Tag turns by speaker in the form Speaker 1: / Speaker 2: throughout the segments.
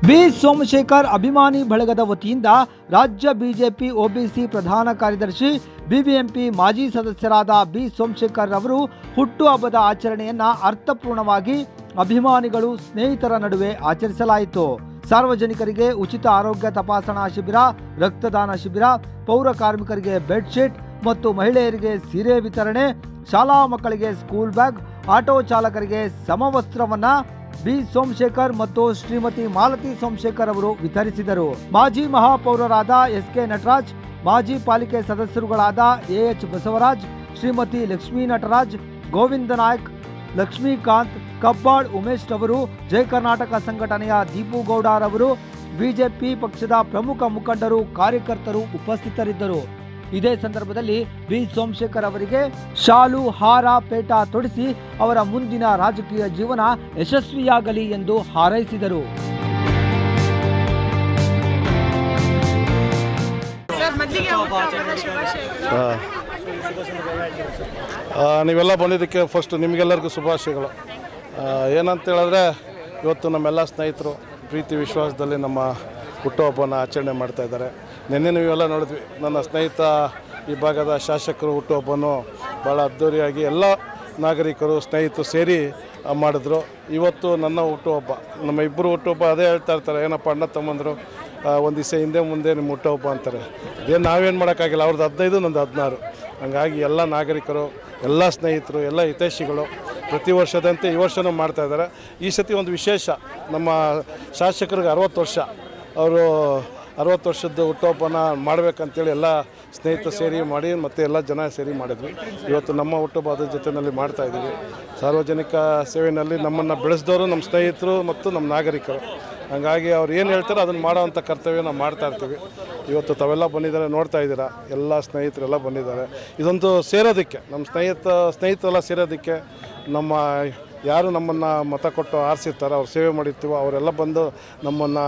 Speaker 1: B Somashekar ಅಭಿಮಾನಿ ಬಳಗದ ವತಿಯಿಂದ ರಾಜ್ಯ ಬಿಜೆಪಿ ಒಬಿಸಿ ಪ್ರಧಾನ ಕಾರ್ಯದರ್ಶಿ ಬಿಬಿಎಂಪಿ ಮಾಜಿ ಸದಸ್ಯರಾದ ಬಿ ಸೋಮಶೇಖರ್ ಅವರು ಹುಟ್ಟುಹಬ್ಬದ ಆಚರಣೆಯನ್ನ ಅರ್ಥಪೂರ್ಣವಾಗಿ ಅಭಿಮಾನಿಗಳು ಸ್ನೇಹಿತರ ನಡುವೆ ಆಚರಿಸಲಾಯಿತು. ಸಾರ್ವಜನಿಕರಿಗೆ ಉಚಿತ ಆರೋಗ್ಯ ತಪಾಸಣಾ ಶಿಬಿರ, ರಕ್ತದಾನ ಶಿಬಿರ, ಪೌರ ಕಾರ್ಮಿಕರಿಗೆ ಬೆಡ್ಶೀಟ್ ಮತ್ತು ಮಹಿಳೆಯರಿಗೆ ಸೀರೆ ವಿತರಣೆ, ಶಾಲಾ ಮಕ್ಕಳಿಗೆ ಸ್ಕೂಲ್ ಬ್ಯಾಗ್, ಆಟೋ ಚಾಲಕರಿಗೆ ಸಮವಸ್ತ್ರವನ್ನ ಬಿ ಸೋಮಶೇಖರ್ ಮತ್ತು ಶ್ರೀಮತಿ ಮಾಲತಿ ಸೋಮಶೇಖರ್ ಅವರು ವಿತರಿಸಿದರು. ಮಾಜಿ ಮಹಾಪೌರರಾದ ಎಸ್.ಕೆ. ನಟರಾಜ್, ಮಾಜಿ ಪಾಲಿಕೆ ಸದಸ್ಯರುಗಳಾದ ಎ.ಎಚ್. ಬಸವರಾಜ್, ಶ್ರೀಮತಿ ಲಕ್ಷ್ಮೀ ನಟರಾಜ್, ಗೋವಿಂದ ನಾಯ್ಕ್, ಲಕ್ಷ್ಮೀಕಾಂತ್, ಕಬ್ಬಾಳ್ ಉಮೇಶ್ ಅವರು, ಜಯ ಕರ್ನಾಟಕ ಸಂಘಟನೆಯ ದೀಪು ಗೌಡರವರು, ಬಿಜೆಪಿ ಪಕ್ಷದ ಪ್ರಮುಖ ಮುಖಂಡರು, ಕಾರ್ಯಕರ್ತರು ಉಪಸ್ಥಿತರಿದ್ದರು. ಇದೇ ಸಂದರ್ಭದಲ್ಲಿ ಬಿ ಸೋಮಶೇಖರ್ ಅವರಿಗೆ ಶಾಲು, ಹಾರ, ಪೇಟ ತೊಡಿಸಿ ಅವರ ಮುಂದಿನ ರಾಜಕೀಯ ಜೀವನ ಯಶಸ್ವಿಯಾಗಲಿ ಎಂದು ಹಾರೈಸಿದರು.
Speaker 2: ನೀವೆಲ್ಲ ಬಂದಿದ್ದಕ್ಕೆ ಫಸ್ಟ್ ನಿಮಗೆಲ್ಲರಿಗೂ ಶುಭಾಶಯಗಳು. ಏನಂತ ಹೇಳಿದ್ರೆ, ಇವತ್ತು ನಮ್ಮೆಲ್ಲ ಸ್ನೇಹಿತರು ಪ್ರೀತಿ ವಿಶ್ವಾಸದಲ್ಲಿ ನಮ್ಮ ಹುಟ್ಟುಹಬ್ಬನ ಆಚರಣೆ ಮಾಡ್ತಾಯಿದ್ದಾರೆ. ನಿನ್ನೆ ನೀವೆಲ್ಲ ನೋಡಿದ್ವಿ, ನನ್ನ ಸ್ನೇಹಿತ ಈ ಭಾಗದ ಶಾಸಕರು ಹುಟ್ಟುಹಬ್ಬನೂ ಭಾಳ ಅದ್ದೂರಿಯಾಗಿ ಎಲ್ಲ ನಾಗರಿಕರು ಸ್ನೇಹಿತರು ಸೇರಿ ಮಾಡಿದ್ರು. ಇವತ್ತು ನನ್ನ ಹುಟ್ಟುಹಬ್ಬ, ನಮ್ಮ ಇಬ್ಬರು ಹುಟ್ಟುಹಬ್ಬ ಅದೇ ಹೇಳ್ತಾ ಇರ್ತಾರೆ, ಏನಪ್ಪ ಅಣ್ಣ ತಮ್ಮಂದರು ಒಂದು ದಿವಸ ಹಿಂದೆ ಮುಂದೆ ನಿಮ್ಮ ಹುಟ್ಟುಹಬ್ಬ ಅಂತಾರೆ. ಇದೇನು ನಾವೇನು ಮಾಡೋಕ್ಕಾಗಿಲ್ಲ, ಅವ್ರದ್ದು 15 ನಂದು 16. ಹಂಗಾಗಿ ಎಲ್ಲ ನಾಗರಿಕರು, ಎಲ್ಲ ಸ್ನೇಹಿತರು, ಎಲ್ಲ ಹಿತೈಷಿಗಳು ಪ್ರತಿ ವರ್ಷದಂತೆ ಈ ವರ್ಷವೂ ಮಾಡ್ತಾಯಿದ್ದಾರೆ. ಈ ಸತಿ ಒಂದು ವಿಶೇಷ, ನಮ್ಮ ಶಾಸಕರಿಗೆ 60 ವರ್ಷ, ಅವರು 60 ವರ್ಷದ ಹುಟ್ಟುಹಬ್ಬನ ಮಾಡಬೇಕಂತೇಳಿ ಎಲ್ಲ ಸ್ನೇಹಿತರು ಸೇರಿ ಮಾಡಿ ಮತ್ತು ಎಲ್ಲ ಜನ ಸೇರಿ ಮಾಡಿದ್ವಿ. ಇವತ್ತು ನಮ್ಮ ಹುಟ್ಟುಹಬ್ಬ ಅದ್ರ ಜೊತೆಯಲ್ಲಿ ಮಾಡ್ತಾಯಿದ್ದೀವಿ. ಸಾರ್ವಜನಿಕ ಸೇವೆಯಲ್ಲಿ ನಮ್ಮನ್ನು ಬೆಳೆಸಿದವರು ನಮ್ಮ ಸ್ನೇಹಿತರು ಮತ್ತು ನಮ್ಮ ನಾಗರಿಕರು. ಹಾಗಾಗಿ ಅವ್ರು ಏನು ಹೇಳ್ತಾರೆ ಅದನ್ನು ಮಾಡೋವಂಥ ಕರ್ತವ್ಯ ನಾವು ಮಾಡ್ತಾಯಿರ್ತೀವಿ. ಇವತ್ತು ತಾವೆಲ್ಲ ಬಂದಿದ್ದಾರೆ, ನೋಡ್ತಾ ಇದ್ದೀರಾ, ಎಲ್ಲ ಸ್ನೇಹಿತರೆಲ್ಲ ಬಂದಿದ್ದಾರೆ. ಇದೊಂದು ಸೇರೋದಕ್ಕೆ, ನಮ್ಮ ಸ್ನೇಹಿತರೆಲ್ಲ ಸೇರೋದಕ್ಕೆ, ನಮ್ಮ ಯಾರು ನಮ್ಮನ್ನು ಮತ ಕೊಟ್ಟು ಆರಿಸಿರ್ತಾರೆ, ಅವ್ರು ಸೇವೆ ಮಾಡಿರ್ತೀವೋ ಅವರೆಲ್ಲ ಬಂದು ನಮ್ಮನ್ನು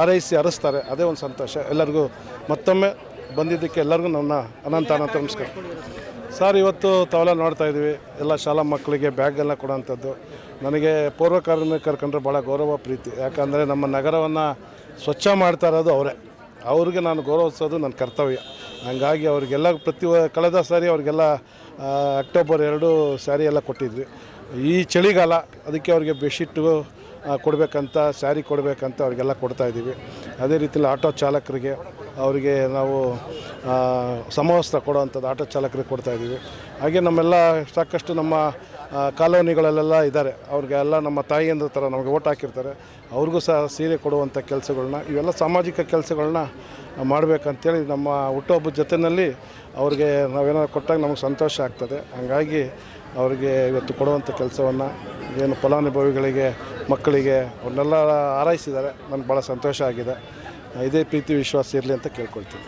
Speaker 2: ಆರೈಸಿ ಹರಿಸ್ತಾರೆ. ಅದೇ ಒಂದು ಸಂತೋಷ. ಎಲ್ಲರಿಗೂ ಮತ್ತೊಮ್ಮೆ ಬಂದಿದ್ದಕ್ಕೆ ಎಲ್ಲರಿಗೂ ನನ್ನ ಅನಂತ ನಮಸ್ಕಾರ. ಸರ್, ಇವತ್ತು ತಾವೆಲ್ಲ ನೋಡ್ತಾಯಿದ್ವಿ, ಎಲ್ಲ ಶಾಲಾ ಮಕ್ಕಳಿಗೆ ಬ್ಯಾಗೆಲ್ಲ ಕೊಡೋಂಥದ್ದು. ನನಗೆ ಪೂರ್ವ ಕಾರ್ಮಿಕರು ಕಂಡ್ರೆ ಭಾಳ ಗೌರವ, ಪ್ರೀತಿ. ಯಾಕಂದರೆ ನಮ್ಮ ನಗರವನ್ನು ಸ್ವಚ್ಛ ಮಾಡ್ತಾ ಇರೋದು ಅವರೇ. ಅವ್ರಿಗೆ ನಾನು ಗೌರವಿಸೋದು ನನ್ನ ಕರ್ತವ್ಯ. ಹಾಗಾಗಿ ಅವರಿಗೆಲ್ಲ ಕಳೆದ ಸಾರಿ ಅವ್ರಿಗೆಲ್ಲ ಅಕ್ಟೋಬರ್ 2 ಸ್ಯಾರಿ ಎಲ್ಲ ಕೊಟ್ಟಿದ್ವಿ. ಈ ಚಳಿಗಾಲ ಅದಕ್ಕೆ ಅವ್ರಿಗೆ ಬೆಡ್ಶೀಟು ಕೊಡಬೇಕಂತ, ಸ್ಯಾರಿ ಕೊಡಬೇಕಂತ ಅವ್ರಿಗೆಲ್ಲ ಕೊಡ್ತಾಯಿದ್ದೀವಿ. ಅದೇ ರೀತಿಯಲ್ಲಿ ಆಟೋ ಚಾಲಕರಿಗೆ ಅವರಿಗೆ ನಾವು ಸಮವಸ್ತ್ರ ಕೊಡೋವಂಥದ್ದು ಆಟೋ ಚಾಲಕರಿಗೆ ಕೊಡ್ತಾಯಿದ್ದೀವಿ. ಹಾಗೆ ನಮ್ಮೆಲ್ಲ ಸಾಕಷ್ಟು ನಮ್ಮ ಕಾಲೋನಿಗಳಲ್ಲೆಲ್ಲ ಇದ್ದಾರೆ, ಅವ್ರಿಗೆಲ್ಲ ನಮ್ಮ ತಾಯಿಯಂದ್ರ ಥರ ನಮಗೆ ಓಟ್ ಹಾಕಿರ್ತಾರೆ, ಅವ್ರಿಗೂ ಸಹ ಸೀರೆ ಕೊಡುವಂಥ ಕೆಲಸಗಳನ್ನ, ಇವೆಲ್ಲ ಸಾಮಾಜಿಕ ಕೆಲಸಗಳನ್ನ ಮಾಡಬೇಕಂತೇಳಿ ನಮ್ಮ ಹುಟ್ಟುಹಬ್ಬದ ಜೊತೆಯಲ್ಲಿ ಅವ್ರಿಗೆ ನಾವೇನಾದ್ರು ಕೊಟ್ಟಾಗ ನಮಗೆ ಸಂತೋಷ ಆಗ್ತದೆ. ಹಾಗಾಗಿ ಅವರಿಗೆ ಇವತ್ತು ಕೊಡುವಂಥ ಕೆಲಸವನ್ನು ಏನು ಫಲಾನುಭವಿಗಳಿಗೆ, ಮಕ್ಕಳಿಗೆ ಅವ್ರನ್ನೆಲ್ಲ ಆರೈಸಿದ್ದಾರೆ. ನನಗೆ ಭಾಳ ಸಂತೋಷ ಆಗಿದೆ. ಇದೇ ಪ್ರೀತಿ ವಿಶ್ವಾಸ ಇರಲಿ ಅಂತ ಕೇಳ್ಕೊಳ್ತೀನಿ.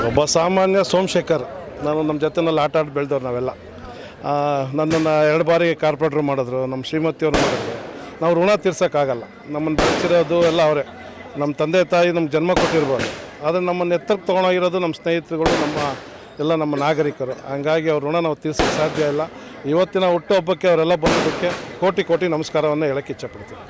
Speaker 2: ಒಬ್ಬ ಸಾಮಾನ್ಯ ಸೋಮಶೇಖರ್, ನಾನು ನಮ್ಮ ಜೊತೆಯಲ್ಲಿ ಆಟ ಆಡಿ ಬೆಳೆದವ್ರು ನಾವೆಲ್ಲ. ನನ್ನನ್ನು 2 ಬಾರಿ ಕಾರ್ಪೊರೇಟ್ರ್ ಮಾಡಿದ್ರು, ನಮ್ಮ ಶ್ರೀಮತಿಯವ್ರು ಮಾಡಿದ್ರು. ನಾವು ಋಣ ತೀರ್ಸೋಕ್ಕಾಗಲ್ಲ. ನಮ್ಮನ್ನು ಬೆಳೆಸಿರೋದು ಎಲ್ಲ ಅವರೇ. ನಮ್ಮ ತಂದೆ ತಾಯಿ ನಮ್ಗೆ ಜನ್ಮ ಕೊಟ್ಟಿರ್ಬೋದು, ಆದರೆ ನಮ್ಮನ್ನು ಎತ್ತರಕ್ಕೆ ತೊಗೊಂಡೋಗಿರೋದು ನಮ್ಮ ಸ್ನೇಹಿತರುಗಳು, ನಮ್ಮ ನಾಗರಿಕರು. ಹಂಗಾಗಿ ಅವ್ರ ಋಣ ನಾವು ತೀರ್ಸೋಕ್ಕೆ ಸಾಧ್ಯ ಇಲ್ಲ. ಇವತ್ತಿನ ಹುಟ್ಟುಹಬ್ಬಕ್ಕೆ ಅವರೆಲ್ಲ ಬಂದೋದಕ್ಕೆ ಕೋಟಿ ನಮಸ್ಕಾರವನ್ನು ಹೇಳೋಕ್ಕೆ ಇಚ್ಛೆಪಡ್ತೀನಿ.